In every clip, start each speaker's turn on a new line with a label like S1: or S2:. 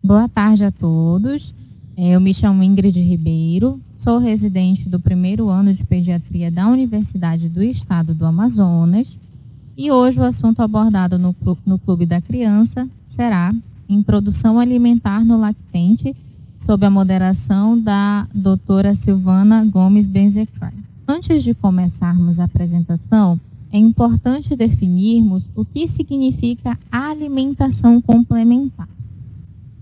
S1: Boa tarde a todos. Eu me chamo Ingrid Ribeiro, sou residente do primeiro ano de pediatria da Universidade do Estado do Amazonas e hoje o assunto abordado no Clube da Criança será Introdução Alimentar no Lactente, sob a moderação da doutora Silvana Gomes Benzecray. Antes de começarmos a apresentação, é importante definirmos o que significa alimentação complementar.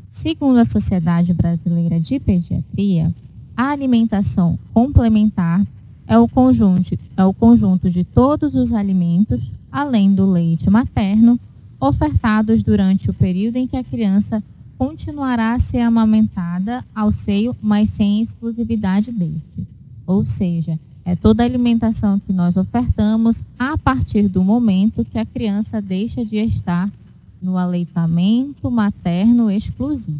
S1: Segundo a Sociedade Brasileira de Pediatria, a alimentação complementar é o conjunto de todos os alimentos, além do leite materno, ofertados durante o período em que a criança continuará a ser amamentada ao seio, mas sem exclusividade deste. Ou seja, é toda a alimentação que nós ofertamos a partir do momento que a criança deixa de estar no aleitamento materno exclusivo.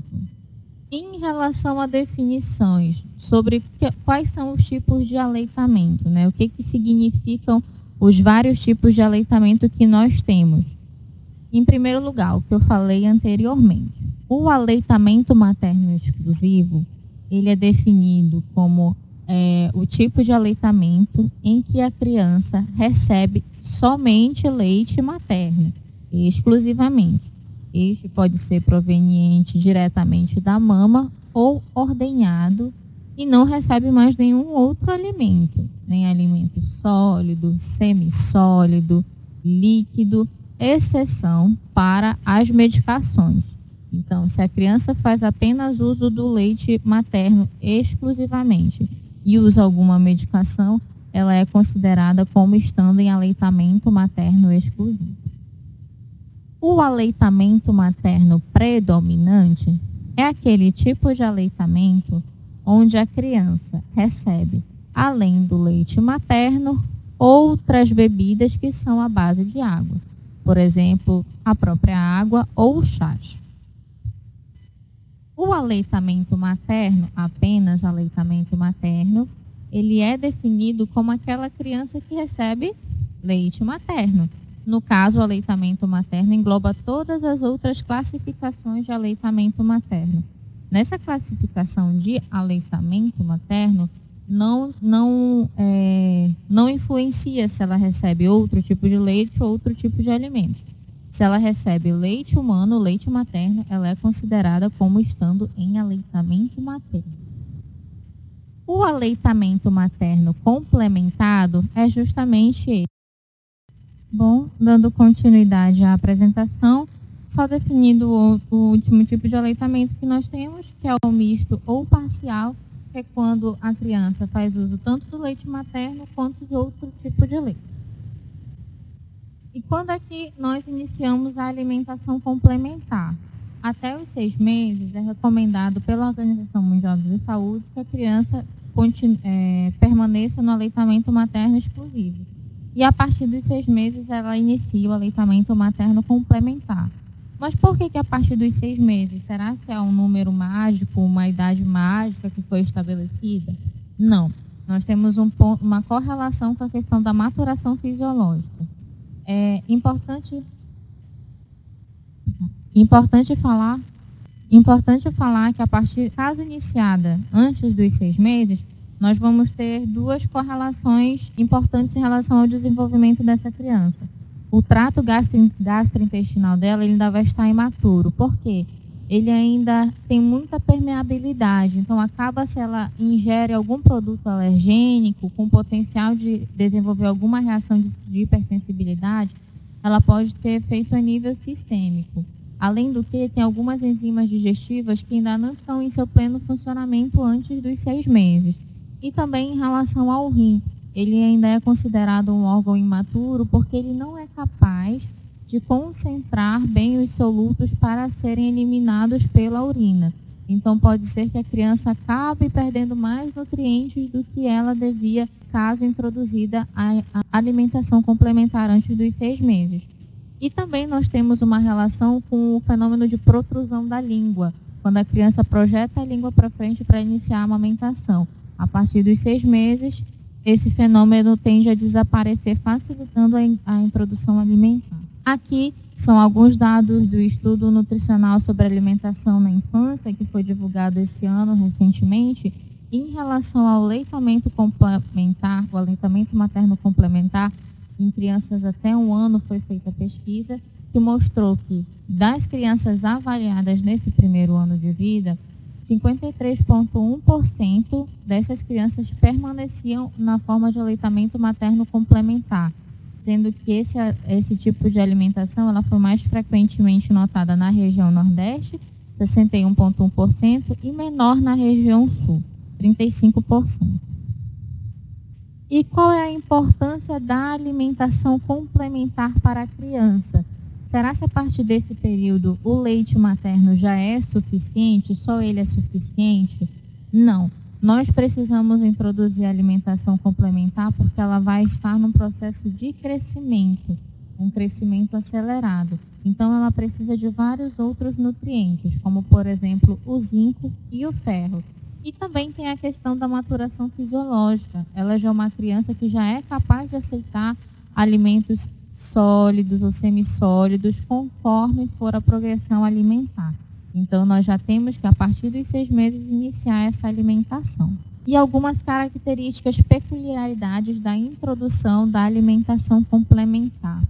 S1: Em relação a definições sobre quais são os tipos de aleitamento, né? O que significam os vários tipos de aleitamento que nós temos. Em primeiro lugar, o que eu falei anteriormente, o aleitamento materno exclusivo, ele é definido como o tipo de aleitamento em que a criança recebe somente leite materno, exclusivamente. Este pode ser proveniente diretamente da mama ou ordenhado e não recebe mais nenhum outro alimento, nem alimento sólido, semissólido, líquido, exceção para as medicações. Então, se a criança faz apenas uso do leite materno exclusivamente e usa alguma medicação, ela é considerada como estando em aleitamento materno exclusivo. O aleitamento materno predominante é aquele tipo de aleitamento onde a criança recebe, além do leite materno, outras bebidas que são à base de água. Por exemplo, a própria água ou chás. O aleitamento materno, apenas aleitamento materno, ele é definido como aquela criança que recebe leite materno. No caso, o aleitamento materno engloba todas as outras classificações de aleitamento materno. Nessa classificação de aleitamento materno, não influencia se ela recebe outro tipo de leite ou outro tipo de alimento. Se ela recebe leite humano, leite materno, ela é considerada como estando em aleitamento materno. O aleitamento materno complementado é justamente esse. Bom, dando continuidade à apresentação, só definindo o último tipo de aleitamento que nós temos, que é o misto ou parcial, que é quando a criança faz uso tanto do leite materno quanto de outro tipo de leite. E quando é que nós iniciamos a alimentação complementar? Até os 6 meses é recomendado pela Organização Mundial de Saúde que a criança permaneça no aleitamento materno exclusivo. E a partir dos 6 meses ela inicia o aleitamento materno complementar. Mas por que a partir dos 6 meses? Será que é um número mágico, uma idade mágica que foi estabelecida? Não. Nós temos uma correlação com a questão da maturação fisiológica. É importante falar que a partir, caso iniciada antes dos 6 meses, nós vamos ter 2 correlações importantes em relação ao desenvolvimento dessa criança. O trato gastrointestinal dela ainda vai estar imaturo. Por quê? Ele ainda tem muita permeabilidade. Então, se ela ingere algum produto alergênico com potencial de desenvolver alguma reação de hipersensibilidade, ela pode ter efeito a nível sistêmico. Além do que, tem algumas enzimas digestivas que ainda não estão em seu pleno funcionamento antes dos 6 meses. E também em relação ao rim, ele ainda é considerado um órgão imaturo porque ele não é capaz de concentrar bem os solutos para serem eliminados pela urina. Então, pode ser que a criança acabe perdendo mais nutrientes do que ela devia, caso introduzida a alimentação complementar antes dos 6 meses. E também nós temos uma relação com o fenômeno de protrusão da língua, quando a criança projeta a língua para frente para iniciar a amamentação. A partir dos 6 meses, esse fenômeno tende a desaparecer, facilitando a introdução alimentar. Aqui são alguns dados do estudo nutricional sobre alimentação na infância, que foi divulgado esse ano recentemente, em relação ao aleitamento complementar, o aleitamento materno complementar, em crianças até 1 ano foi feita pesquisa, que mostrou que das crianças avaliadas nesse primeiro ano de vida, 53,1% dessas crianças permaneciam na forma de aleitamento materno complementar, sendo que esse tipo de alimentação ela foi mais frequentemente notada na região Nordeste, 61,1%, e menor na região Sul, 35%. E qual é a importância da alimentação complementar para a criança? Será que a partir desse período o leite materno já é suficiente? Só ele é suficiente? Não. Nós precisamos introduzir a alimentação complementar porque ela vai estar num processo de crescimento, um crescimento acelerado. Então, ela precisa de vários outros nutrientes, como, por exemplo, o zinco e o ferro. E também tem a questão da maturação fisiológica. Ela já é uma criança que já é capaz de aceitar alimentos sólidos ou semissólidos conforme for a progressão alimentar. Então, nós já temos que, a partir dos 6 meses, iniciar essa alimentação. E algumas características, peculiaridades da introdução da alimentação complementar.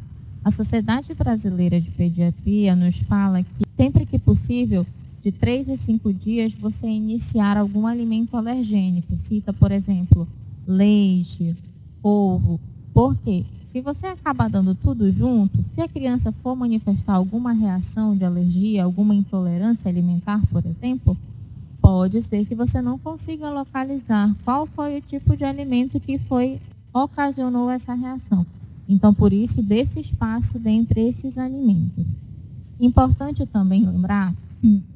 S1: A Sociedade Brasileira de Pediatria nos fala que, sempre que possível, de 3 a 5 dias, você iniciar algum alimento alergênico. Cita, por exemplo, leite, ovo. Por quê? Se você acaba dando tudo junto, se a criança for manifestar alguma reação de alergia, alguma intolerância alimentar, por exemplo, pode ser que você não consiga localizar qual foi o tipo de alimento que ocasionou essa reação. Então, por isso, desse espaço dentre esses alimentos. Importante também lembrar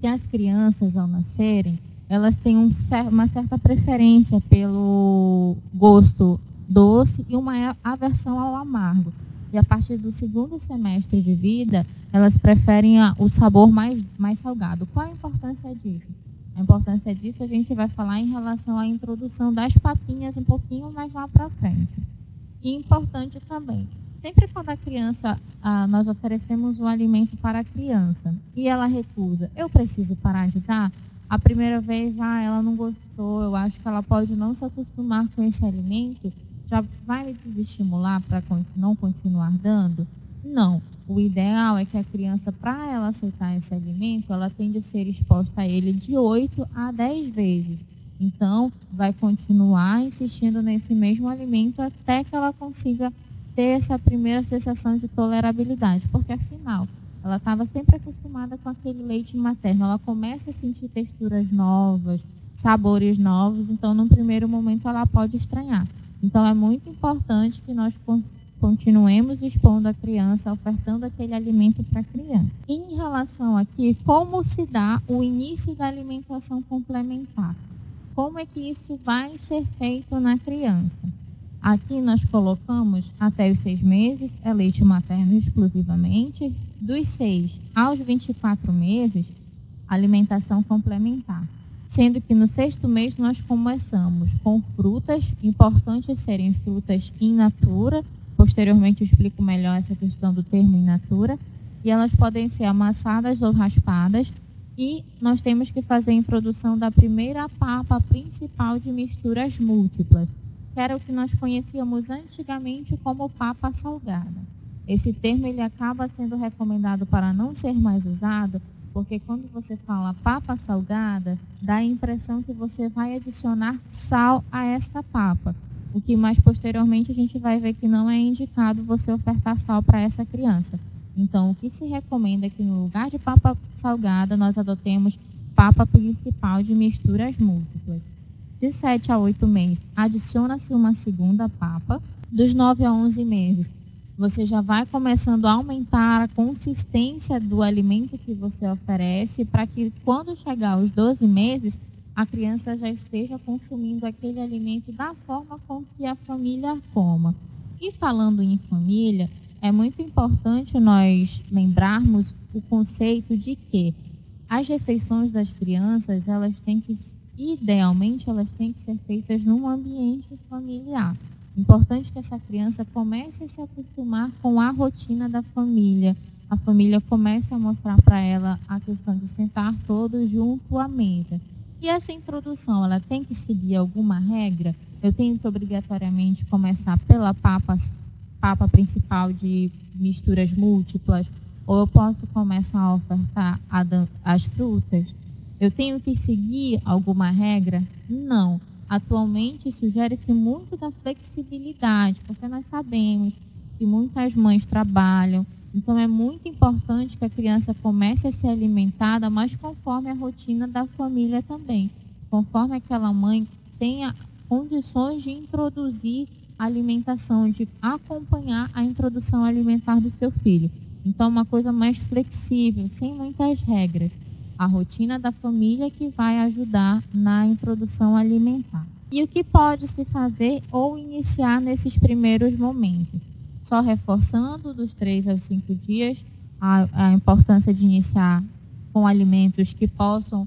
S1: que as crianças, ao nascerem, elas têm uma certa preferência pelo gosto doce e uma aversão ao amargo. E a partir do 2º semestre de vida, elas preferem o sabor mais salgado. Qual a importância disso? A importância disso a gente vai falar em relação à introdução das papinhas um pouquinho mais lá para frente. E importante também, sempre quando a criança, nós oferecemos um alimento para a criança e ela recusa, eu preciso parar de dar? A primeira vez, ela não gostou, eu acho que ela pode não se acostumar com esse alimento, já vai me desestimular para não continuar dando? Não. O ideal é que a criança, para ela aceitar esse alimento, ela tem de ser exposta a ele de 8 a 10 vezes. Então, vai continuar insistindo nesse mesmo alimento até que ela consiga ter essa primeira sensação de tolerabilidade. Porque, afinal, ela estava sempre acostumada com aquele leite materno. Ela começa a sentir texturas novas, sabores novos. Então, num primeiro momento, ela pode estranhar. Então, é muito importante que nós continuemos expondo a criança, ofertando aquele alimento para a criança. Em relação aqui, como se dá o início da alimentação complementar? Como é que isso vai ser feito na criança? Aqui nós colocamos até os 6 meses, é leite materno exclusivamente. Dos 6 aos 24 meses, alimentação complementar. Sendo que no 6º mês nós começamos com frutas, importante serem frutas in natura. Posteriormente eu explico melhor essa questão do termo in natura. E elas podem ser amassadas ou raspadas. E nós temos que fazer a introdução da primeira papa principal de misturas múltiplas, que era o que nós conhecíamos antigamente como papa salgada. Esse termo ele acaba sendo recomendado para não ser mais usado, porque quando você fala papa salgada, dá a impressão que você vai adicionar sal a essa papa, o que mais posteriormente a gente vai ver que não é indicado você ofertar sal para essa criança. Então, o que se recomenda é que no lugar de papa salgada, nós adotemos papa principal de misturas múltiplas. De 7 a 8 meses, adiciona-se uma segunda papa. Dos 9 a 11 meses, você já vai começando a aumentar a consistência do alimento que você oferece para que quando chegar aos 12 meses, a criança já esteja consumindo aquele alimento da forma com que a família coma. E falando em família, é muito importante nós lembrarmos o conceito de que as refeições das crianças, idealmente, elas têm que ser feitas num ambiente familiar. Importante que essa criança comece a se acostumar com a rotina da família. A família comece a mostrar para ela a questão de sentar todos junto à mesa. E essa introdução, ela tem que seguir alguma regra? Eu tenho que obrigatoriamente começar pela papa principal de misturas múltiplas? Ou eu posso começar a ofertar as frutas? Eu tenho que seguir alguma regra? Não. Atualmente, sugere-se muito da flexibilidade, porque nós sabemos que muitas mães trabalham, então é muito importante que a criança comece a ser alimentada, mas conforme a rotina da família também, conforme aquela mãe tenha condições de introduzir a alimentação, de acompanhar a introdução alimentar do seu filho. Então, uma coisa mais flexível, sem muitas regras. A rotina da família que vai ajudar na introdução alimentar. E o que pode se fazer ou iniciar nesses primeiros momentos? Só reforçando dos 3 aos 5 dias a importância de iniciar com alimentos que possam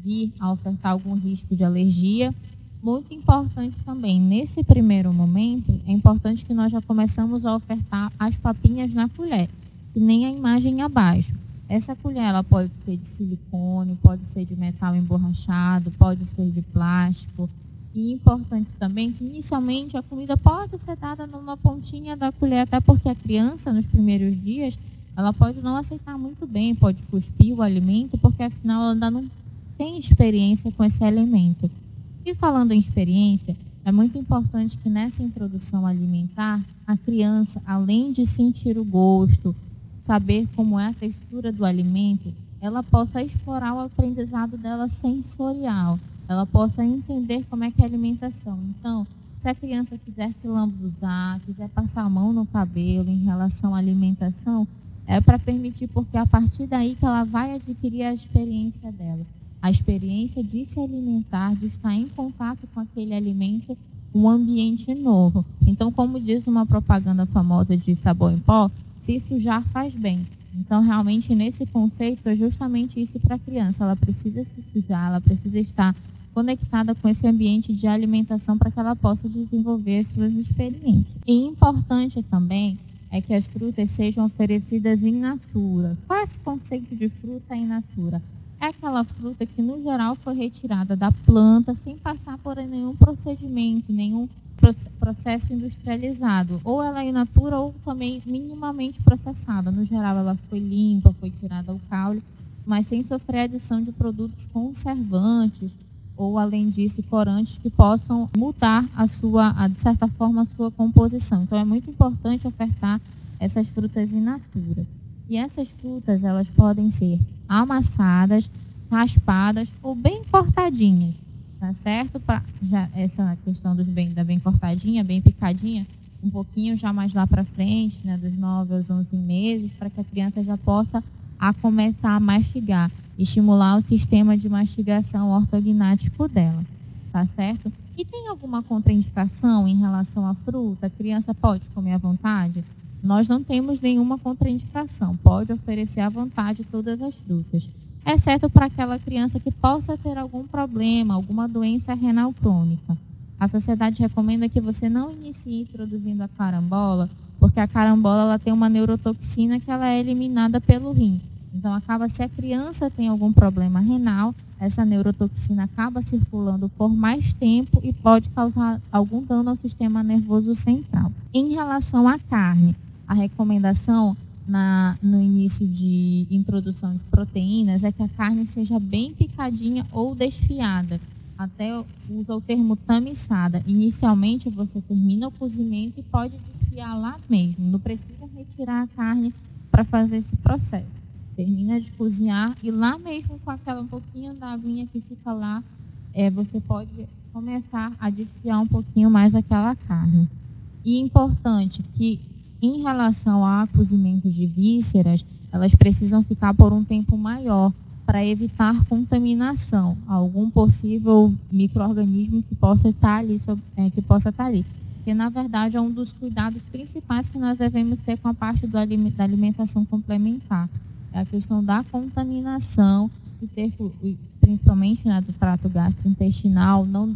S1: vir a ofertar algum risco de alergia. Muito importante também, nesse primeiro momento, é importante que nós já começamos a ofertar as papinhas na colher, que nem a imagem abaixo. Essa colher ela pode ser de silicone, pode ser de metal emborrachado, pode ser de plástico. E importante também que inicialmente a comida pode ser dada numa pontinha da colher, até porque a criança nos primeiros dias ela pode não aceitar muito bem, pode cuspir o alimento, porque afinal ela ainda não tem experiência com esse alimento. E falando em experiência, é muito importante que nessa introdução alimentar, a criança, além de sentir o gosto, saber como é a textura do alimento, ela possa explorar o aprendizado dela sensorial, ela possa entender como é que é a alimentação. Então, se a criança quiser se lambuzar, quiser passar a mão no cabelo em relação à alimentação, é para permitir, porque é a partir daí que ela vai adquirir a experiência dela. A experiência de se alimentar, de estar em contato com aquele alimento, um ambiente novo. Então, como diz uma propaganda famosa de sabão em pó, se sujar faz bem. Então, realmente, nesse conceito, é justamente isso para a criança. Ela precisa se sujar, ela precisa estar conectada com esse ambiente de alimentação para que ela possa desenvolver as suas experiências. E importante também é que as frutas sejam oferecidas in natura. Qual é esse conceito de fruta in natura? É aquela fruta que, no geral, foi retirada da planta sem passar por nenhum procedimento, nenhum processo industrializado. Ou ela é in natura ou também minimamente processada. No geral, ela foi limpa, foi tirada o caule, mas sem sofrer adição de produtos conservantes ou, além disso, corantes que possam mudar de certa forma, a sua composição. Então, é muito importante ofertar essas frutas in natura. E essas frutas, elas podem ser amassadas, raspadas ou bem cortadinhas. Tá certo? Já essa questão da bem cortadinha, bem picadinha, um pouquinho já mais lá para frente, né, dos 9 aos 11 meses, para que a criança já possa começar a mastigar, estimular o sistema de mastigação ortognático dela. Tá certo? E tem alguma contraindicação em relação à fruta? A criança pode comer à vontade? Nós não temos nenhuma contraindicação, pode oferecer à vontade todas as frutas, exceto para aquela criança que possa ter algum problema, alguma doença renal crônica. A sociedade recomenda que você não inicie introduzindo a carambola, porque a carambola ela tem uma neurotoxina que ela é eliminada pelo rim. Então, se a criança tem algum problema renal, essa neurotoxina acaba circulando por mais tempo e pode causar algum dano ao sistema nervoso central. Em relação à carne, a recomendação no início de introdução de proteínas é que a carne seja bem picadinha ou desfiada. Até usa o termo tamiçada. Inicialmente você termina o cozimento e pode desfiar lá mesmo. Não precisa retirar a carne para fazer esse processo. Termina de cozinhar e lá mesmo com aquela um pouquinho da aguinha que fica lá, você pode começar a desfiar um pouquinho mais daquela carne. E é importante que em relação a cozimento de vísceras, elas precisam ficar por um tempo maior para evitar contaminação, algum possível micro-organismo que possa estar ali, Porque, na verdade, é um dos cuidados principais que nós devemos ter com a parte da alimentação complementar. É a questão da contaminação, principalmente, né, do trato gastrointestinal, não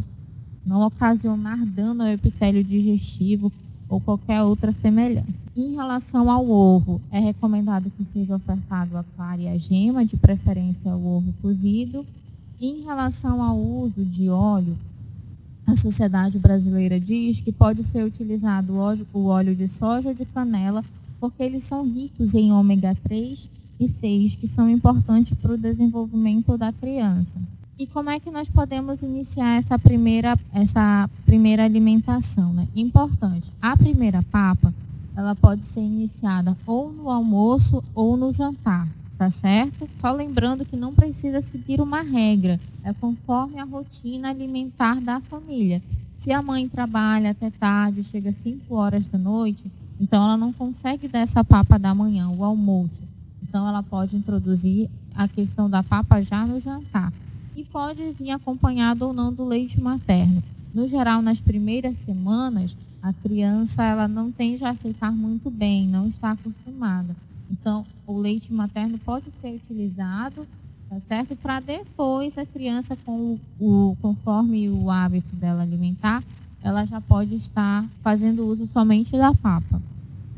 S1: não ocasionar dano ao epitélio digestivo ou qualquer outra semelhança. Em relação ao ovo, é recomendado que seja ofertado a clara e a gema, de preferência o ovo cozido. Em relação ao uso de óleo, a Sociedade Brasileira diz que pode ser utilizado o óleo de soja ou de canela, porque eles são ricos em ômega 3 e 6, que são importantes para o desenvolvimento da criança. E como é que nós podemos iniciar essa primeira alimentação, né? Importante, a primeira papa, ela pode ser iniciada ou no almoço ou no jantar, tá certo? Só lembrando que não precisa seguir uma regra, é conforme a rotina alimentar da família. Se a mãe trabalha até tarde, chega às 5 horas da noite, então ela não consegue dar essa papa da manhã, o almoço. Então ela pode introduzir a questão da papa já no jantar. E pode vir acompanhado ou não do leite materno. No geral, nas primeiras semanas, a criança ela não tende a aceitar muito bem, não está acostumada. Então, o leite materno pode ser utilizado, tá certo? Para depois a criança, conforme o hábito dela alimentar, ela já pode estar fazendo uso somente da papa.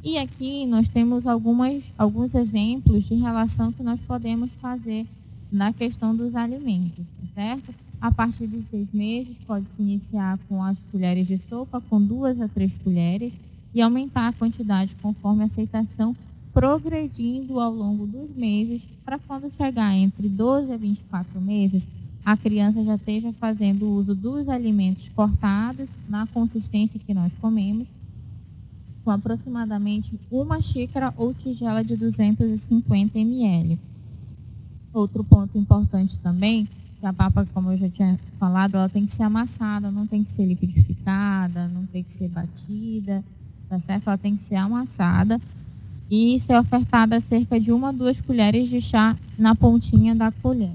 S1: E aqui nós temos alguns exemplos de relação que nós podemos fazer na questão dos alimentos, certo? A partir de 6 meses, pode-se iniciar com as colheres de sopa, com 2 a 3 colheres, e aumentar a quantidade conforme a aceitação, progredindo ao longo dos meses, para quando chegar entre 12 a 24 meses, a criança já esteja fazendo uso dos alimentos cortados, na consistência que nós comemos, com aproximadamente 1 xícara ou tigela de 250 ml. Outro ponto importante também, que a papa, como eu já tinha falado, ela tem que ser amassada, não tem que ser liquidificada, não tem que ser batida, tá certo? Ela tem que ser amassada e ser ofertada cerca de 1 a 2 colheres de chá na pontinha da colher.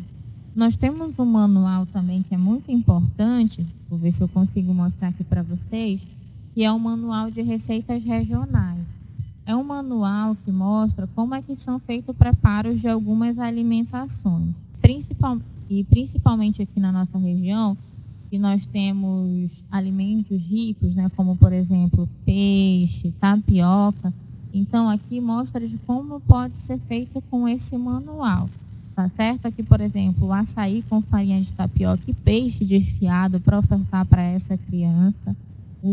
S1: Nós temos um manual também que é muito importante, vou ver se eu consigo mostrar aqui para vocês, que é um manual de receitas regionais. É um manual que mostra como é que são feitos preparos de algumas alimentações. Principalmente aqui na nossa região, que nós temos alimentos ricos, né, como, por exemplo, peixe, tapioca. Então, aqui mostra de como pode ser feito com esse manual. Tá certo? Aqui, por exemplo, o açaí com farinha de tapioca e peixe desfiado para ofertar para essa criança.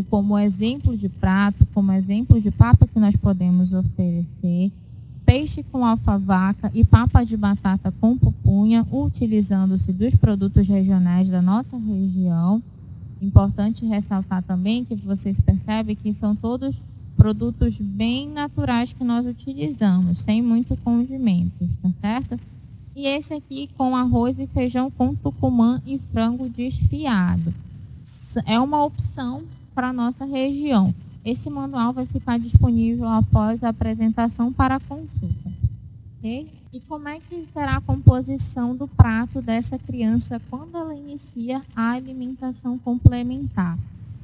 S1: Como exemplo de prato, como exemplo de papa que nós podemos oferecer, peixe com alfavaca e papa de batata com pupunha, utilizando-se dos produtos regionais da nossa região. Importante ressaltar também que vocês percebem que são todos produtos bem naturais que nós utilizamos, sem muito condimentos, tá certo? E esse aqui com arroz e feijão com tucumã e frango desfiado. É uma opção para a nossa região. Esse manual vai ficar disponível após a apresentação para consulta. Okay? E como é que será a composição do prato dessa criança quando ela inicia a alimentação complementar?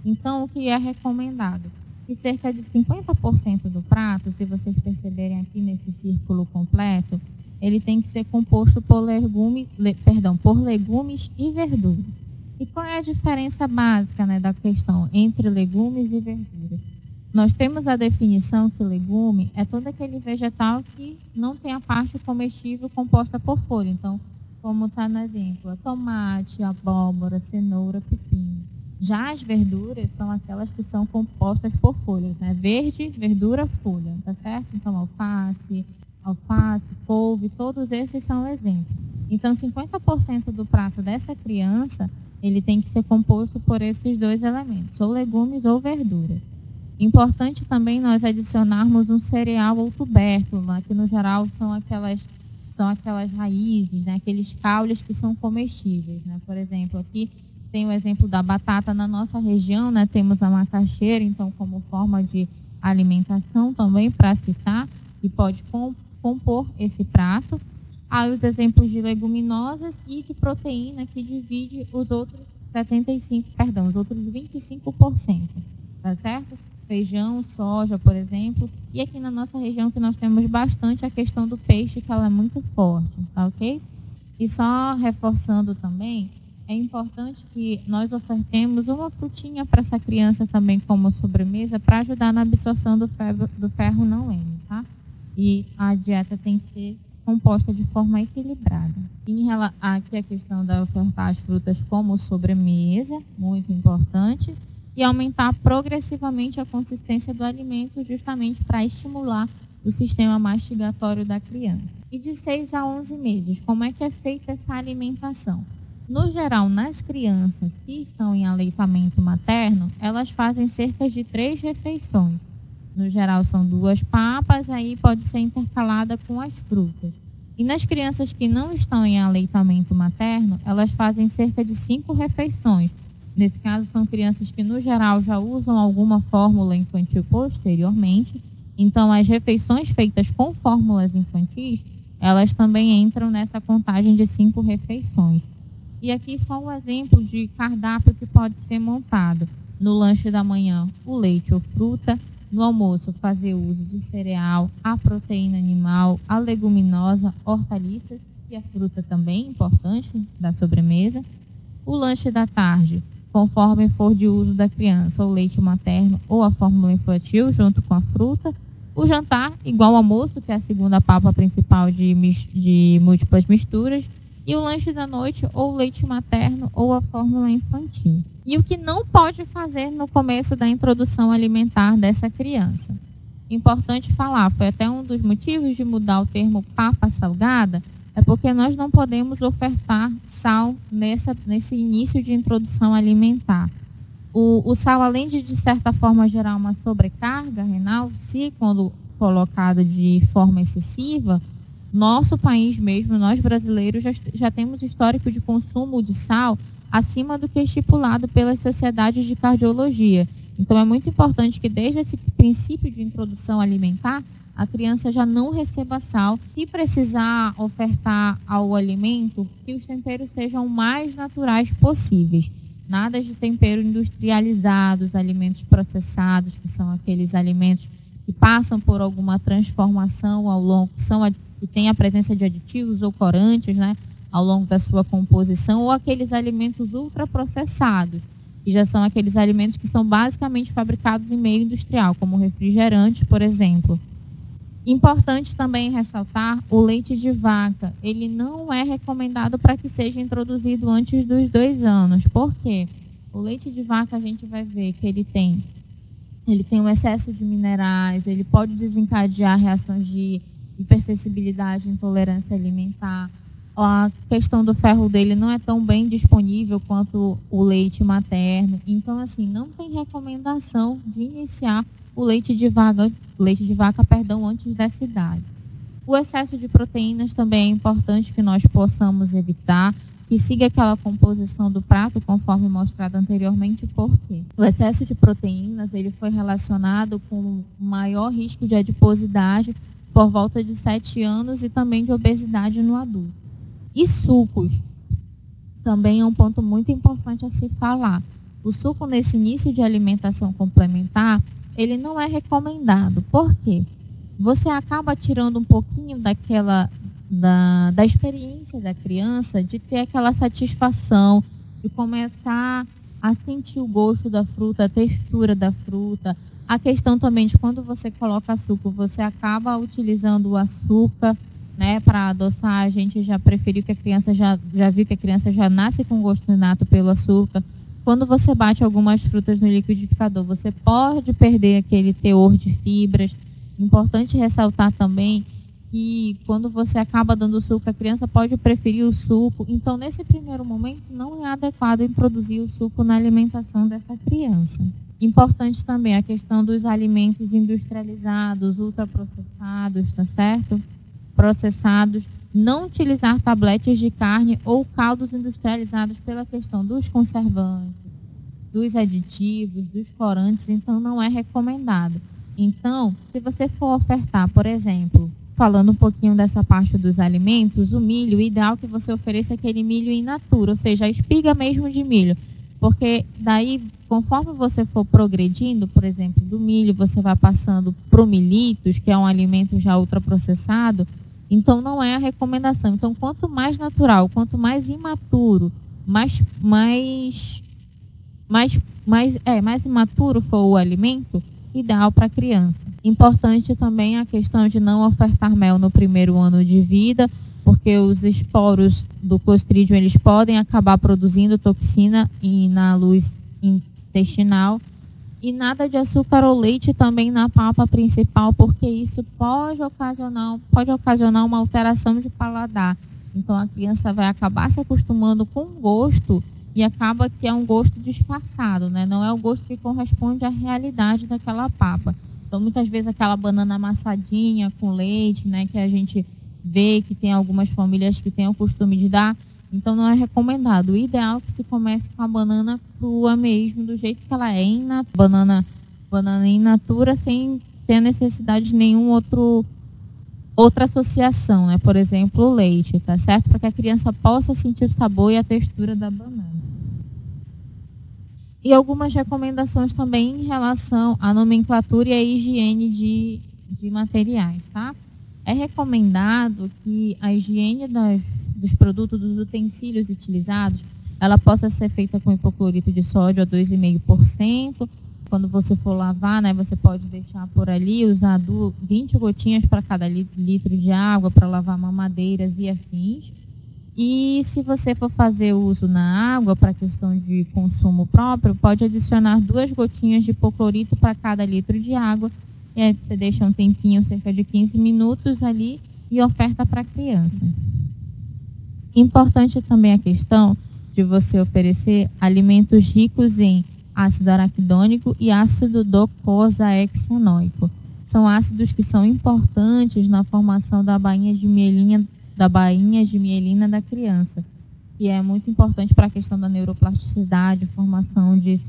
S1: Então, o que é recomendado? Que cerca de 50% do prato, se vocês perceberem aqui nesse círculo completo, ele tem que ser composto por legumes e verduras. E qual é a diferença básica, né, da questão entre legumes e verduras? Nós temos a definição que legume é todo aquele vegetal que não tem a parte comestível composta por folha. Então, como está no exemplo, é tomate, abóbora, cenoura, pepino. Já as verduras são aquelas que são compostas por folhas, né? Verde, verdura, folha, tá certo? Então, alface, couve, todos esses são exemplos. Então, 50% do prato dessa criança, ele tem que ser composto por esses 2 elementos, ou legumes ou verduras. Importante também nós adicionarmos um cereal ou tubérculo, né, que no geral são aquelas raízes, né, aqueles caules que são comestíveis, né? Por exemplo, aqui tem o exemplo da batata na nossa região, né? Temos a macaxeira, então, como forma de alimentação também, para citar, e pode compor esse prato. Há os exemplos de leguminosas e de proteína, que divide os outros 25%, tá certo? Feijão, soja, por exemplo. E aqui na nossa região que nós temos bastante a questão do peixe, que ela é muito forte, tá ok? E só reforçando também é importante que nós ofertemos uma frutinha para essa criança também como sobremesa para ajudar na absorção do ferro não N, tá? E a dieta tem que ser composta de forma equilibrada. Aqui a questão da ofertar as frutas como sobremesa, muito importante, e aumentar progressivamente a consistência do alimento justamente para estimular o sistema mastigatório da criança. E de 6 a 11 meses, como é que é feita essa alimentação? No geral, nas crianças que estão em aleitamento materno, elas fazem cerca de 3 refeições. No geral, são 2 papas, aí pode ser intercalada com as frutas. E nas crianças que não estão em aleitamento materno, elas fazem cerca de 5 refeições. Nesse caso, são crianças que, no geral, já usam alguma fórmula infantil posteriormente. Então, as refeições feitas com fórmulas infantis, elas também entram nessa contagem de 5 refeições. E aqui só um exemplo de cardápio que pode ser montado. No lanche da manhã, o leite ou fruta. No almoço, fazer uso de cereal, a proteína animal, a leguminosa, hortaliças e a fruta também, importante, da sobremesa. O lanche da tarde, conforme for de uso da criança, o leite materno ou a fórmula infantil, junto com a fruta. O jantar, igual ao almoço, que é a segunda papa principal de múltiplas misturas. E o lanche da noite, ou leite materno, ou a fórmula infantil. E o que não pode fazer no começo da introdução alimentar dessa criança? Importante falar, foi até um dos motivos de mudar o termo papa salgada, é porque nós não podemos ofertar sal nesse início de introdução alimentar. O sal, além de certa forma, gerar uma sobrecarga renal, se quando colocado de forma excessiva, nosso país mesmo, nós brasileiros, já temos histórico de consumo de sal acima do que estipulado pelas sociedades de cardiologia. Então, é muito importante que, desde esse princípio de introdução alimentar, a criança já não receba sal. Se precisar ofertar ao alimento, que os temperos sejam o mais naturais possíveis. Nada de tempero industrializados, alimentos processados, que são aqueles alimentos que passam por alguma transformação ao longo, que tem a presença de aditivos ou corantes, né, ao longo da sua composição, ou aqueles alimentos ultraprocessados, que já são aqueles alimentos que são basicamente fabricados em meio industrial, como refrigerantes, por exemplo. Importante também ressaltar o leite de vaca. Ele não é recomendado para que seja introduzido antes dos 2 anos. Por quê? O leite de vaca, a gente vai ver que ele tem um excesso de minerais, ele pode desencadear reações de hipersensibilidade, intolerância alimentar. A questão do ferro dele não é tão bem disponível quanto o leite materno. Então, assim, não tem recomendação de iniciar o leite de vaca, antes dessa idade. O excesso de proteínas também é importante que nós possamos evitar, que siga aquela composição do prato, conforme mostrado anteriormente. Por quê? O excesso de proteínas, ele foi relacionado com maior risco de adiposidade por volta de 7 anos e também de obesidade no adulto. E sucos também é um ponto muito importante a se falar. O suco, nesse início de alimentação complementar, ele não é recomendado. Por quê? Você acaba tirando um pouquinho da experiência da criança, de ter aquela satisfação, de começar a sentir o gosto da fruta, a textura da fruta. A questão também de quando você coloca açúcar, você acaba utilizando o açúcar, né, para adoçar. A gente já preferiu que a criança já viu que a criança já nasce com gosto inato pelo açúcar. Quando você bate algumas frutas no liquidificador, você pode perder aquele teor de fibras. Importante ressaltar também que quando você acaba dando suco, a criança pode preferir o suco. Então, nesse primeiro momento, não é adequado introduzir o suco na alimentação dessa criança. Importante também a questão dos alimentos industrializados, ultraprocessados, tá certo? Processados. Não utilizar tabletes de carne ou caldos industrializados pela questão dos conservantes, dos aditivos, dos corantes, então não é recomendado. Então, se você for ofertar, por exemplo, falando um pouquinho dessa parte dos alimentos, o milho, o ideal é que você ofereça aquele milho in natura, ou seja, a espiga mesmo de milho. Porque daí, conforme você for progredindo, por exemplo, do milho, você vai passando para o milhitos, que é um alimento já ultraprocessado, então não é a recomendação. Então, quanto mais natural, quanto mais imaturo mais imaturo for o alimento, ideal para a criança. Importante também a questão de não ofertar mel no primeiro ano de vida, porque os esporos do Clostridium eles podem acabar produzindo toxina na luz intestinal. E nada de açúcar ou leite também na papa principal, porque isso pode ocasionar uma alteração de paladar. Então a criança vai acabar se acostumando com o gosto e acaba que é um gosto disfarçado, né? Não é o gosto que corresponde à realidade daquela papa. Então muitas vezes aquela banana amassadinha com leite, né, que a gente vê que tem algumas famílias que têm o costume de dar, então não é recomendado. O ideal é que se comece com a banana crua mesmo, do jeito que ela é, banana in natura, sem ter necessidade de outra associação, né? Por exemplo, o leite, tá certo? Para que a criança possa sentir o sabor e a textura da banana. E algumas recomendações também em relação à nomenclatura e à higiene de materiais, tá? É recomendado que a higiene dos produtos, dos utensílios utilizados, ela possa ser feita com hipoclorito de sódio a 2,5%. Quando você for lavar, né, você pode deixar por ali, usar 20 gotinhas para cada litro de água para lavar mamadeiras e afins. E se você for fazer uso na água para questão de consumo próprio, pode adicionar 2 gotinhas de hipoclorito para cada litro de água. E aí você deixa um tempinho, cerca de 15 minutos ali, e oferta para a criança. Importante também a questão de você oferecer alimentos ricos em ácido araquidônico e ácido docosahexaenoico. São ácidos que são importantes na formação da bainha de mielina da criança, que é muito importante para a questão da neuroplasticidade, formação de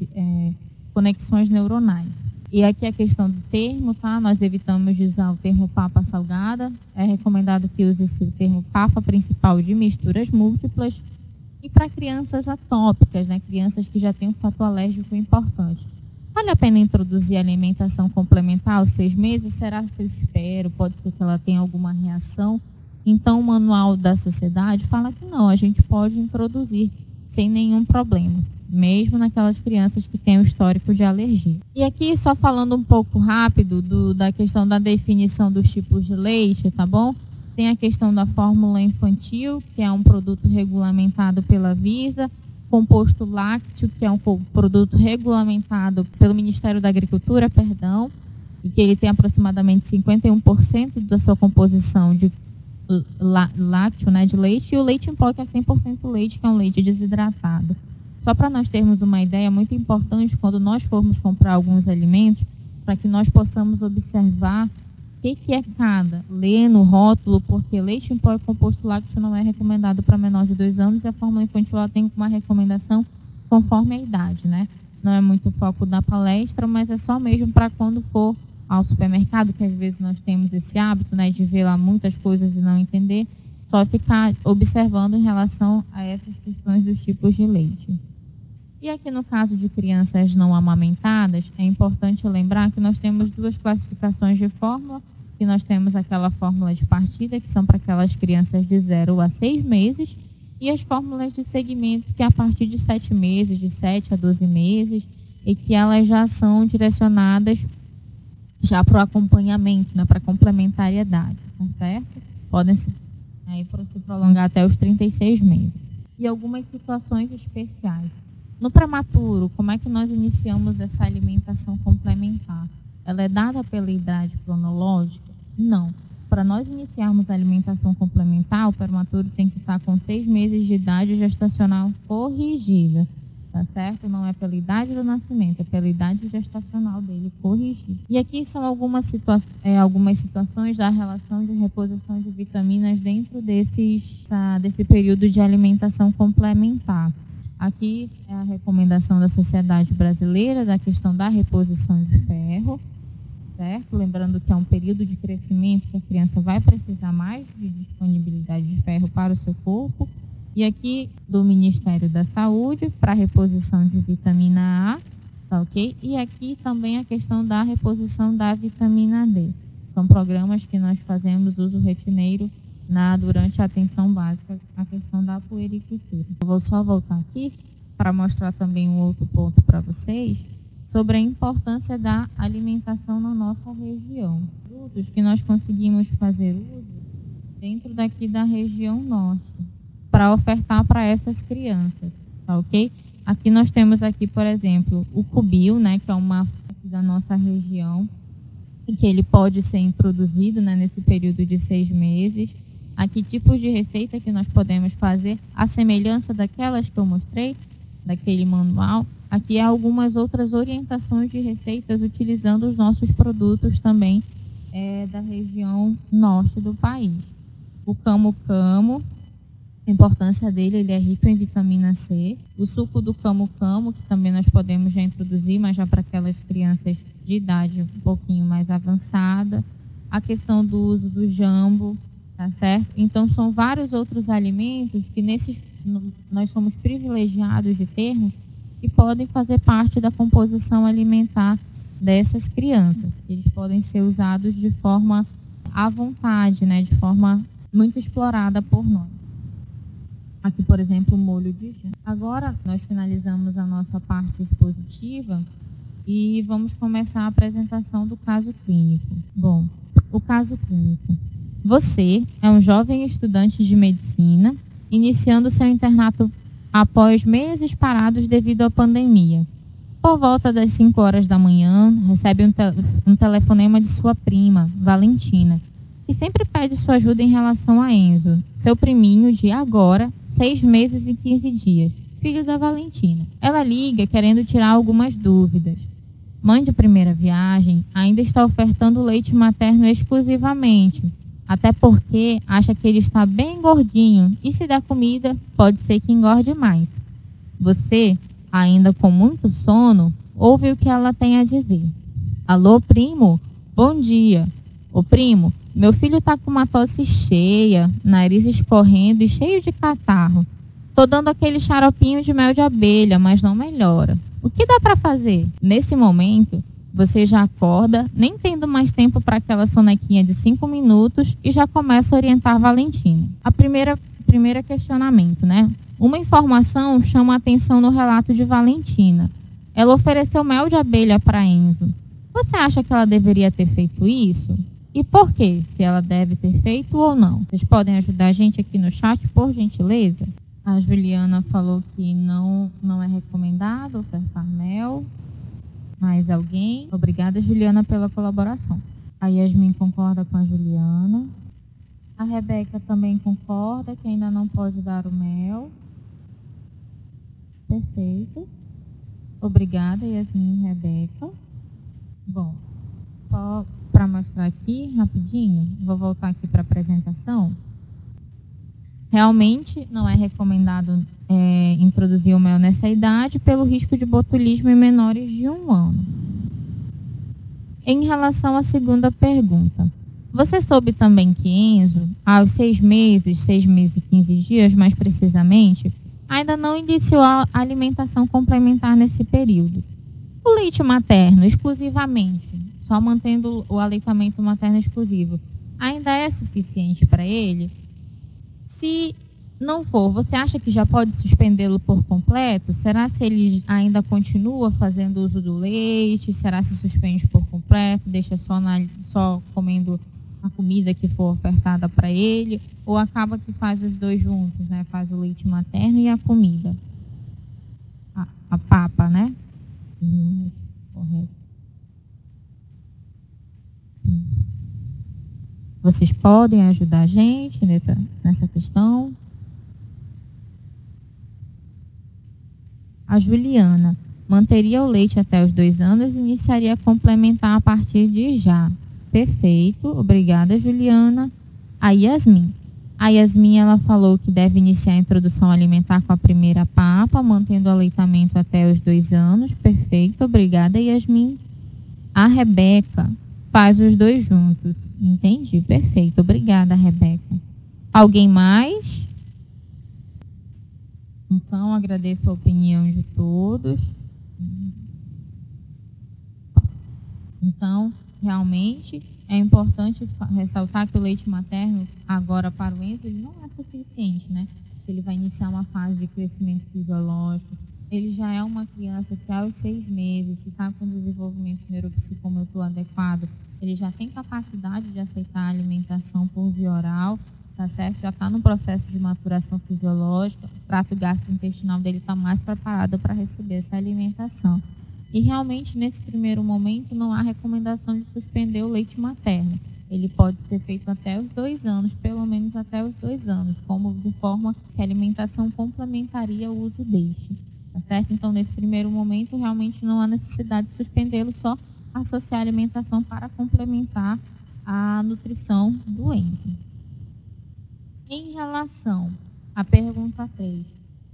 S1: conexões neuronais. E aqui a questão do termo, tá? Nós evitamos de usar o termo papa salgada. É recomendado que use-se o termo papa principal de misturas múltiplas. E para crianças atópicas, né? Crianças que já têm um fator alérgico importante. Vale a pena introduzir alimentação complementar aos 6 meses? Será que eu espero? Pode ser que ela tenha alguma reação? Então, o manual da sociedade fala que não, a gente pode introduzir sem nenhum problema, mesmo naquelas crianças que têm o histórico de alergia. E aqui, só falando um pouco rápido da questão da definição dos tipos de leite, tá bom? Tem a questão da fórmula infantil, que é um produto regulamentado pela Anvisa, composto lácteo, que é um produto regulamentado pelo Ministério da Agricultura, e que ele tem aproximadamente 51% da sua composição de lácteo, né, de leite, e o leite em pó, que é 100% leite, que é um leite desidratado. Só para nós termos uma ideia, muito importante quando nós formos comprar alguns alimentos, para que nós possamos observar o que é cada, ler no rótulo, porque leite em pó e composto lácteo não é recomendado para menor de 2 anos, e a fórmula infantil ela tem uma recomendação conforme a idade, né? Não é muito foco da palestra, mas é só mesmo para quando for ao supermercado, que às vezes nós temos esse hábito, né, de ver lá muitas coisas e não entender, só ficar observando em relação a essas questões dos tipos de leite. E aqui no caso de crianças não amamentadas, é importante lembrar que nós temos 2 classificações de fórmula, que nós temos aquela fórmula de partida, que são para aquelas crianças de 0 a 6 meses, e as fórmulas de segmento, que é a partir de 7 meses, de 7 a 12 meses, e que elas já são direcionadas já para o acompanhamento, né, para a complementariedade, tá certo? Podem se prolongar até os 36 meses. E algumas situações especiais. No prematuro, como é que nós iniciamos essa alimentação complementar? Ela é dada pela idade cronológica? Não. Para nós iniciarmos a alimentação complementar, o prematuro tem que estar com 6 meses de idade gestacional corrigida. Tá certo? Não é pela idade do nascimento, é pela idade gestacional dele corrigida. E aqui são algumas situações da relação de reposição de vitaminas dentro desse período de alimentação complementar. Aqui é a recomendação da Sociedade Brasileira da questão da reposição de ferro, certo? Lembrando que é um período de crescimento que a criança vai precisar mais de disponibilidade de ferro para o seu corpo. E aqui do Ministério da Saúde, para reposição de vitamina A, tá ok? E aqui também a questão da reposição da vitamina D. São programas que nós fazemos uso rotineiro durante a atenção básica, a questão da puericultura. Eu vou só voltar aqui para mostrar também um outro ponto para vocês sobre a importância da alimentação na nossa região. Produtos que nós conseguimos fazer uso dentro daqui da região norte para ofertar para essas crianças, tá ok? Aqui nós temos aqui, por exemplo, o cubil, né, que é uma da nossa região, e que ele pode ser introduzido, né, nesse período de 6 meses. Aqui tipos de receita que nós podemos fazer, a semelhança daquelas que eu mostrei, daquele manual. Aqui há algumas outras orientações de receitas utilizando os nossos produtos também da região norte do país. O camo-camo, a importância dele, ele é rico em vitamina C. O suco do camo-camo, que também nós podemos já introduzir, mas já para aquelas crianças de idade um pouquinho mais avançada. A questão do uso do jambo, tá certo? Então, são vários outros alimentos que nós somos privilegiados de termos que podem fazer parte da composição alimentar dessas crianças. Eles podem ser usados de forma à vontade, né? De forma muito explorada por nós. Aqui, por exemplo, o molho de jambo. Agora, nós finalizamos a nossa parte expositiva e vamos começar a apresentação do caso clínico. Bom, o caso clínico. Você é um jovem estudante de medicina, iniciando seu internato após meses parados devido à pandemia. Por volta das 5 horas da manhã, recebe um telefonema de sua prima, Valentina, que sempre pede sua ajuda em relação a Enzo, seu priminho de agora 6 meses e 15 dias, filho da Valentina. Ela liga querendo tirar algumas dúvidas. Mãe de primeira viagem ainda está ofertando leite materno exclusivamente, até porque acha que ele está bem gordinho e se der comida pode ser que engorde mais. Você, ainda com muito sono, ouve o que ela tem a dizer. Alô, primo? Bom dia. Ô, primo, meu filho está com uma tosse cheia, nariz escorrendo e cheio de catarro. Tô dando aquele xaropinho de mel de abelha, mas não melhora. O que dá para fazer? Nesse momento, você já acorda, nem tendo mais tempo para aquela sonequinha de 5 minutos e já começa a orientar a Valentina. A primeira questionamento, né? Uma informação chama a atenção no relato de Valentina. Ela ofereceu mel de abelha para Enzo. Você acha que ela deveria ter feito isso? E por quê? Se ela deve ter feito ou não? Vocês podem ajudar a gente aqui no chat, por gentileza? A Juliana falou que não é recomendado ofertar mel. Mais alguém? Obrigada, Juliana, pela colaboração. A Yasmin concorda com a Juliana. A Rebeca também concorda que ainda não pode dar o mel. Perfeito. Obrigada, Yasmin e Rebeca. Bom, só para mostrar aqui rapidinho, vou voltar aqui para a apresentação. Realmente não é recomendado introduzir o mel nessa idade pelo risco de botulismo em menores de 1 ano. Em relação à segunda pergunta, você soube também que Enzo, aos 6 meses e 15 dias mais precisamente, ainda não iniciou a alimentação complementar nesse período. O leite materno exclusivamente, só mantendo o aleitamento materno exclusivo, ainda é suficiente para ele? Se não for, você acha que já pode suspendê-lo por completo? Será se ele ainda continua fazendo uso do leite? Será se suspende por completo, deixa só comendo a comida que for ofertada para ele? Ou acaba que faz os dois juntos, né? Faz o leite materno e a comida? A papa, né? Correto. Vocês podem ajudar a gente nessa questão? A Juliana manteria o leite até os 2 anos e iniciaria a complementar a partir de já. Perfeito, obrigada, Juliana. A Yasmin. A Yasmin, ela falou que deve iniciar a introdução alimentar com a primeira papa, mantendo o aleitamento até os 2 anos. Perfeito, obrigada, Yasmin. A Rebeca faz os dois juntos. Entendi, perfeito. Obrigada, Rebeca. Alguém mais? Então, agradeço a opinião de todos. Então, realmente, é importante ressaltar que o leite materno, agora para o Enzo, ele não é suficiente, né? Ele vai iniciar uma fase de crescimento fisiológico. Ele já é uma criança que aos 6 meses, se está com desenvolvimento neuropsicomotor adequado, ele já tem capacidade de aceitar a alimentação por via oral, tá certo? Já está no processo de maturação fisiológica, o trato gastrointestinal dele está mais preparado para receber essa alimentação. E realmente, nesse primeiro momento, não há recomendação de suspender o leite materno. Ele pode ser feito até os 2 anos, pelo menos até os 2 anos, como de forma que a alimentação complementaria o uso deste. Tá certo? Então, nesse primeiro momento, realmente não há necessidade de suspendê-lo, só associar a alimentação para complementar a nutrição do Enzo. Em relação à pergunta 3,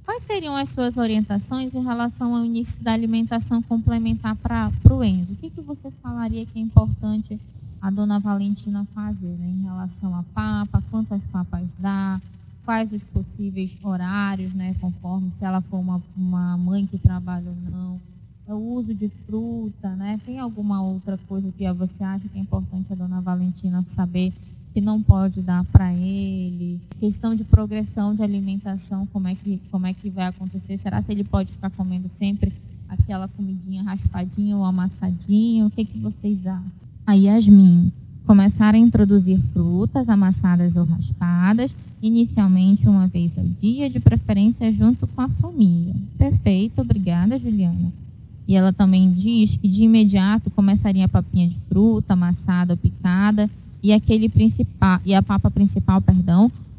S1: quais seriam as suas orientações em relação ao início da alimentação complementar para o Enzo? O que você falaria que é importante a dona Valentina fazer, né, em relação à papa, quantas papas dá, quais os possíveis horários, né, conforme se ela for uma mãe que trabalha ou não, o uso de fruta, né, tem alguma outra coisa que você acha que é importante a dona Valentina saber que não pode dar para ele, questão de progressão de alimentação, como é que vai acontecer, será que ele pode ficar comendo sempre aquela comidinha raspadinha ou amassadinha, o que vocês acham? A Yasmin, começar a introduzir frutas amassadas ou raspadas, inicialmente uma vez ao dia, de preferência junto com a família. Perfeito, obrigada, Juliana. E ela também diz que de imediato começaria a papinha de fruta, amassada ou picada, e a papa principal,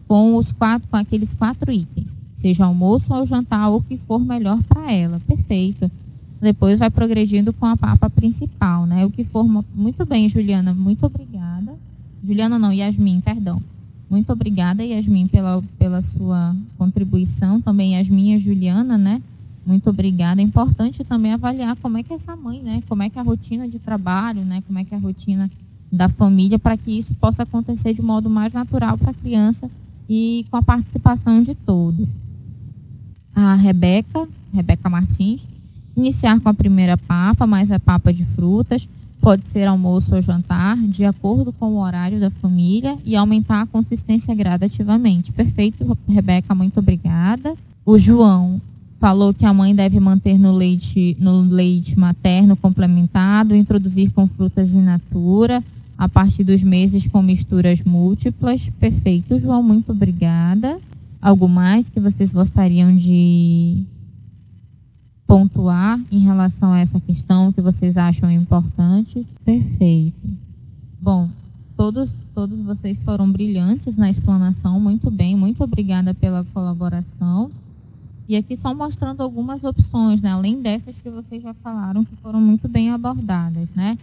S1: com aqueles 4 itens, seja almoço ou jantar, ou o que for melhor para ela. Perfeito. Depois vai progredindo com a papa principal, né? O que for muito bem, Juliana, muito obrigada. Juliana não, Yasmin, perdão. Muito obrigada, Yasmin, pela sua contribuição. Também Yasmin e Juliana, né? Muito obrigada. É importante também avaliar como é que essa mãe, né? Como é que é a rotina de trabalho, né? Como é que é a rotina da família, para que isso possa acontecer de modo mais natural para a criança e com a participação de todos. A Rebeca Martins, iniciar com a primeira papa, mais a papa de frutas, pode ser almoço ou jantar, de acordo com o horário da família, e aumentar a consistência gradativamente. Perfeito, Rebeca, muito obrigada. O João falou que a mãe deve manter no leite materno complementado, introduzir com frutas in natura, a partir dos meses com misturas múltiplas. Perfeito, João, muito obrigada. Algo mais que vocês gostariam de pontuar em relação a essa questão que vocês acham importante? Perfeito. Bom, todos vocês foram brilhantes na explanação, muito bem, muito obrigada pela colaboração. E aqui só mostrando algumas opções, né, além dessas que vocês já falaram, que foram muito bem abordadas, né?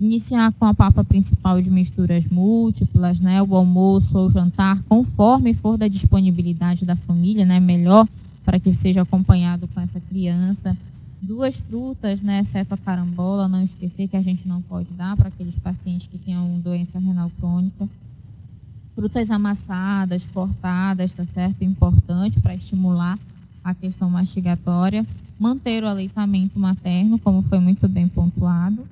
S1: Iniciar com a papa principal de misturas múltiplas, né, o almoço ou jantar, conforme for da disponibilidade da família, né, melhor para que seja acompanhado com essa criança. 2 frutas, né, exceto a carambola, não esquecer que a gente não pode dar para aqueles pacientes que tenham doença renal crônica. Frutas amassadas, cortadas, tá certo? Importante para estimular a questão mastigatória. Manter o aleitamento materno, como foi muito bem pontuado.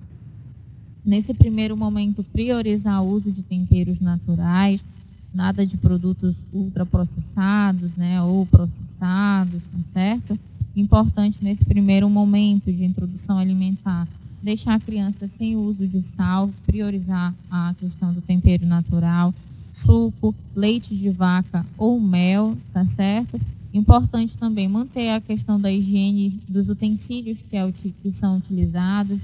S1: Nesse primeiro momento, priorizar o uso de temperos naturais, nada de produtos ultraprocessados, né, ou processados, tá certo? Importante nesse primeiro momento de introdução alimentar, deixar a criança sem uso de sal, priorizar a questão do tempero natural, suco, leite de vaca ou mel, tá certo? Importante também manter a questão da higiene dos utensílios que são utilizados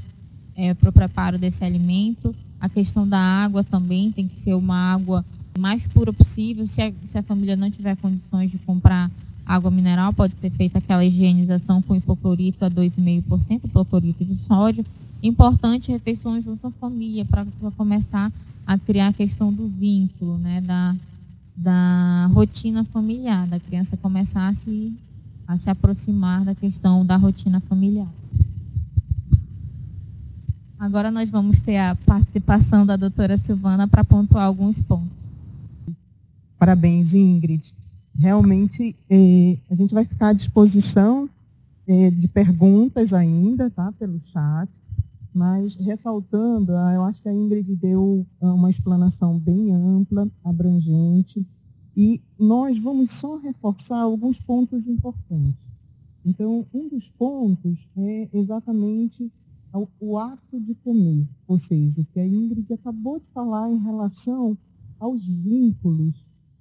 S1: para o preparo desse alimento. A questão da água também tem que ser uma água mais pura possível. Se a família não tiver condições de comprar água mineral, pode ser feita aquela higienização com hipoclorito a 2,5%, hipoclorito de sódio. Importante refeições junto à família para começar a criar a questão do vínculo, né, da rotina familiar, da criança começar a se aproximar da questão da rotina familiar. Agora nós vamos ter a participação da doutora Silvana para pontuar alguns pontos.
S2: Parabéns, Ingrid. Realmente, a gente vai ficar à disposição de perguntas ainda, tá, pelo chat. Mas, ressaltando, eu acho que a Ingrid deu uma explanação bem ampla, abrangente, e nós vamos só reforçar alguns pontos importantes. Então, um dos pontos é exatamente o ato de comer, ou seja, o que a Ingrid acabou de falar em relação aos vínculos.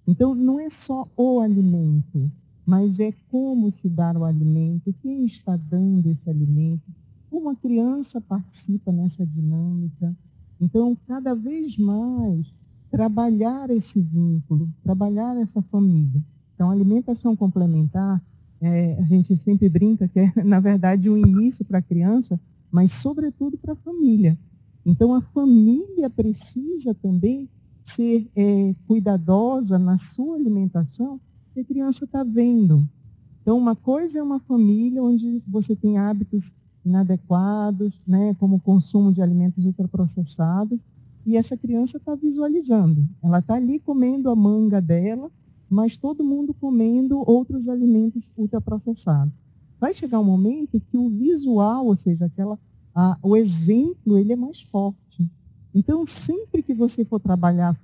S2: Então, não é só o alimento, mas é como se dar o alimento, quem está dando esse alimento, como a criança participa nessa dinâmica. Então, cada vez mais, trabalhar esse vínculo, trabalhar essa família. Então, a alimentação complementar, a gente sempre brinca que é, na verdade, um início para a criança, mas, sobretudo, para a família. Então, a família precisa também ser cuidadosa na sua alimentação, que a criança está vendo. Então, uma coisa é uma família onde você tem hábitos inadequados, né, como o consumo de alimentos ultraprocessados, e essa criança está visualizando. Ela está ali comendo a manga dela, mas todo mundo comendo outros alimentos ultraprocessados. Vai chegar um momento que o visual, ou seja, o exemplo, ele é mais forte. Então, sempre que você for trabalhar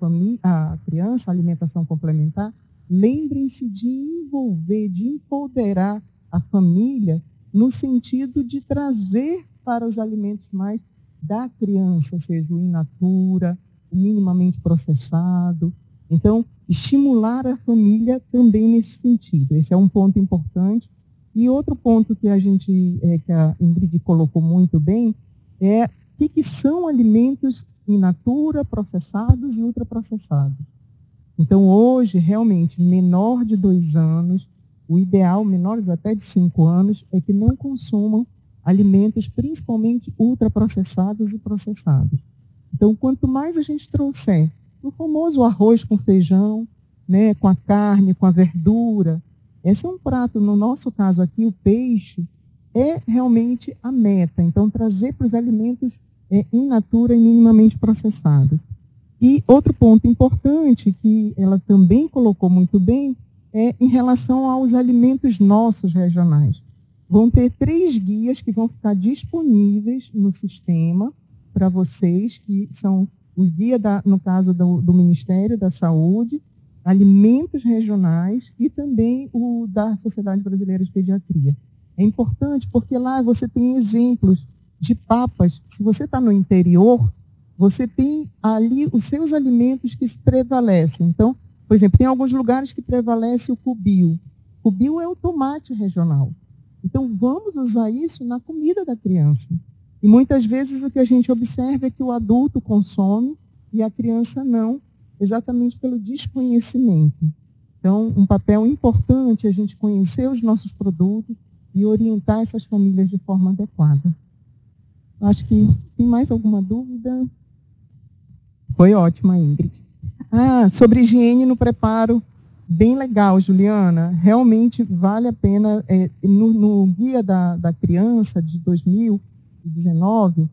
S2: a criança, a alimentação complementar, lembrem-se de envolver, de empoderar a família no sentido de trazer para os alimentos mais da criança, ou seja, o in natura, o minimamente processado. Então, estimular a família também nesse sentido. Esse é um ponto importante. E outro ponto que que a Ingrid colocou muito bem é o que são alimentos in natura, processados e ultraprocessados. Então, hoje, realmente, menor de 2 anos, o ideal, menores até de 5 anos, é que não consumam alimentos, principalmente ultraprocessados e processados. Então, quanto mais a gente trouxer o famoso arroz com feijão, né, com a carne, com a verdura, esse é um prato, no nosso caso aqui, o peixe, é realmente a meta. Então, trazer para os alimentos in natura e minimamente processados. E outro ponto importante, que ela também colocou muito bem, é em relação aos alimentos nossos regionais. Vão ter 3 guias que vão ficar disponíveis no sistema para vocês, que são o guia, no caso do Ministério da Saúde, alimentos regionais e também o da Sociedade Brasileira de Pediatria. É importante porque lá você tem exemplos de papas. Se você está no interior, você tem ali os seus alimentos que se prevalecem. Então, por exemplo, tem alguns lugares que prevalece o cubil. Cubil é o tomate regional. Então, vamos usar isso na comida da criança. E muitas vezes o que a gente observa é que o adulto consome e a criança não, exatamente pelo desconhecimento. Então, um papel importante é a gente conhecer os nossos produtos e orientar essas famílias de forma adequada. Acho que tem mais alguma dúvida? Foi ótima, Ingrid. Sobre higiene no preparo, bem legal, Juliana. Realmente vale a pena. No guia da criança de 2019,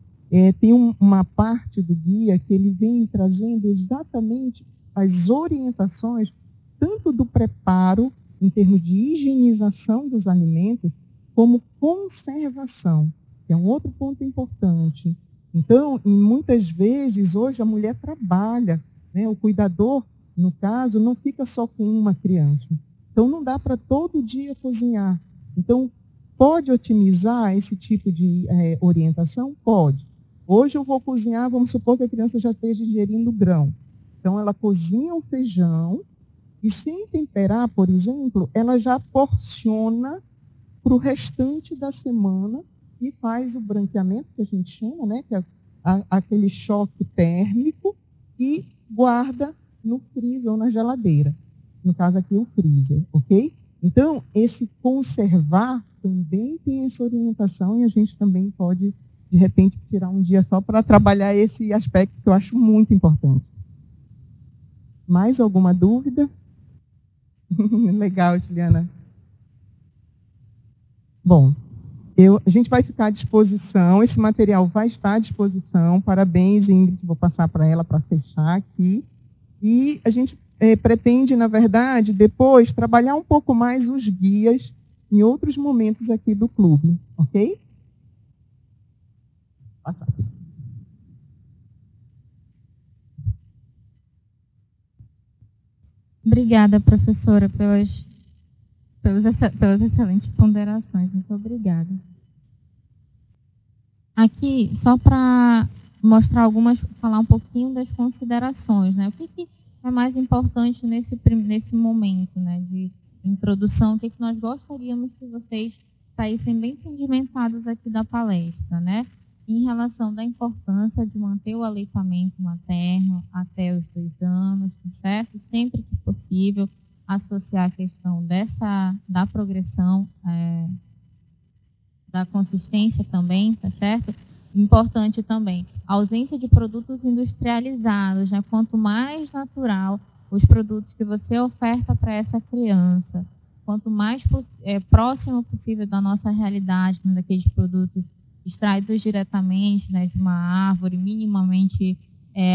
S2: tem uma parte do guia que ele vem trazendo exatamente as orientações, tanto do preparo, em termos de higienização dos alimentos, como conservação, que é um outro ponto importante. Então, muitas vezes, hoje a mulher trabalha, né? O cuidador, no caso, não fica só com uma criança. Então, não dá para todo dia cozinhar. Então, pode otimizar esse tipo de orientação? Pode. Hoje eu vou cozinhar, vamos supor que a criança já esteja ingerindo grão. Então, ela cozinha o feijão e, sem temperar, por exemplo, ela já porciona para o restante da semana e faz o branqueamento, que a gente chama, né, que é aquele choque térmico, e guarda no freezer ou na geladeira. No caso aqui, o freezer, ok? Então, esse conservar também tem essa orientação e a gente também pode, de repente, tirar um dia só para trabalhar esse aspecto que eu acho muito importante. Mais alguma dúvida? Legal, Juliana. Bom, a gente vai ficar à disposição, esse material vai estar à disposição. Parabéns, Ingrid, vou passar para ela para fechar aqui. E a gente pretende, na verdade, depois trabalhar um pouco mais os guias em outros momentos aqui do clube, ok? Passar aqui.
S1: Obrigada, professora, pelas excelentes ponderações. Muito obrigada. Aqui, só para mostrar falar um pouquinho das considerações, né? O que é mais importante nesse momento, né, de introdução? O que nós gostaríamos que vocês saíssem bem sedimentados aqui da palestra, né? Em relação da importância de manter o aleitamento materno até os 2 anos, certo? Sempre que possível, associar a questão da progressão, da consistência também, tá certo? Importante também, a ausência de produtos industrializados, né? Quanto mais natural os produtos que você oferta para essa criança, quanto mais próximo possível da nossa realidade, né? Daqueles produtos extraídos diretamente, né, de uma árvore, minimamente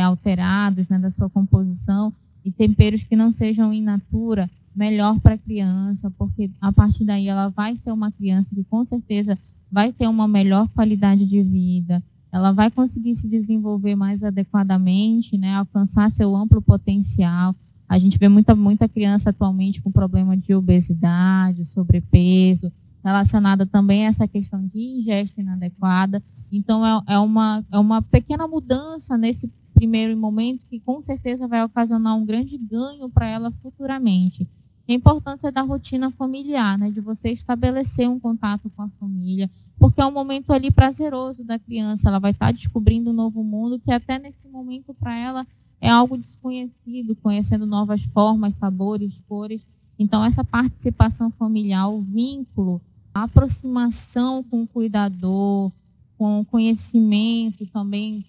S1: alterados, né, da sua composição, e temperos que não sejam in natura, melhor para a criança, porque a partir daí ela vai ser uma criança que com certeza vai ter uma melhor qualidade de vida, ela vai conseguir se desenvolver mais adequadamente, né, alcançar seu amplo potencial. A gente vê muita criança atualmente com problema de obesidade, sobrepeso, relacionada também a essa questão de ingesta inadequada. Então, é uma pequena mudança nesse primeiro momento que com certeza vai ocasionar um grande ganho para ela futuramente. A importância da rotina familiar, né, de você estabelecer um contato com a família, porque é um momento ali prazeroso da criança, ela vai estar descobrindo um novo mundo que até nesse momento para ela é algo desconhecido, conhecendo novas formas, sabores, cores. Então, essa participação familiar, o vínculo, a aproximação com o cuidador, com o conhecimento também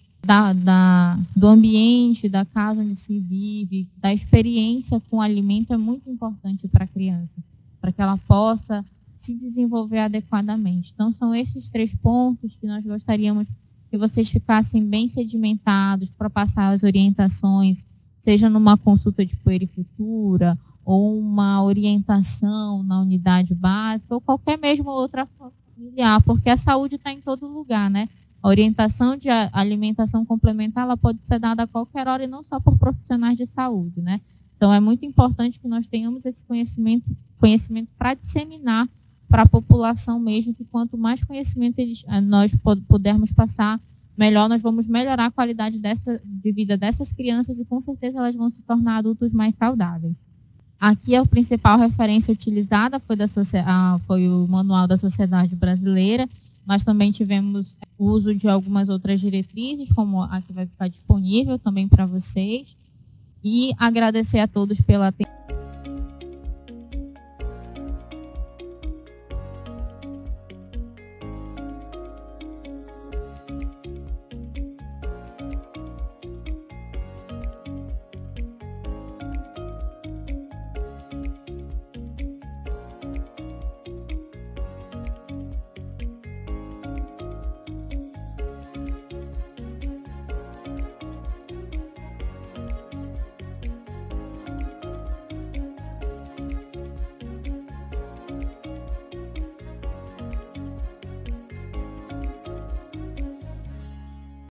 S1: do ambiente, da casa onde se vive, da experiência com o alimento é muito importante para a criança, para que ela possa se desenvolver adequadamente. Então, são esses 3 pontos que nós gostaríamos que vocês ficassem bem sedimentados para passar as orientações, seja numa consulta de puericultura, ou uma orientação na unidade básica, ou qualquer mesmo outra familiar, porque a saúde está em todo lugar, né? A orientação de alimentação complementar, ela pode ser dada a qualquer hora e não só por profissionais de saúde, né? Então, é muito importante que nós tenhamos esse conhecimento para disseminar para a população mesmo, que quanto mais conhecimento nós pudermos passar, melhor nós vamos melhorar a qualidade de vida dessas crianças e com certeza elas vão se tornar adultos mais saudáveis. Aqui a principal referência utilizada foi o Manual da Sociedade Brasileira, mas também tivemos o uso de algumas outras diretrizes, como a que vai ficar disponível também para vocês. E agradecer a todos pela atenção.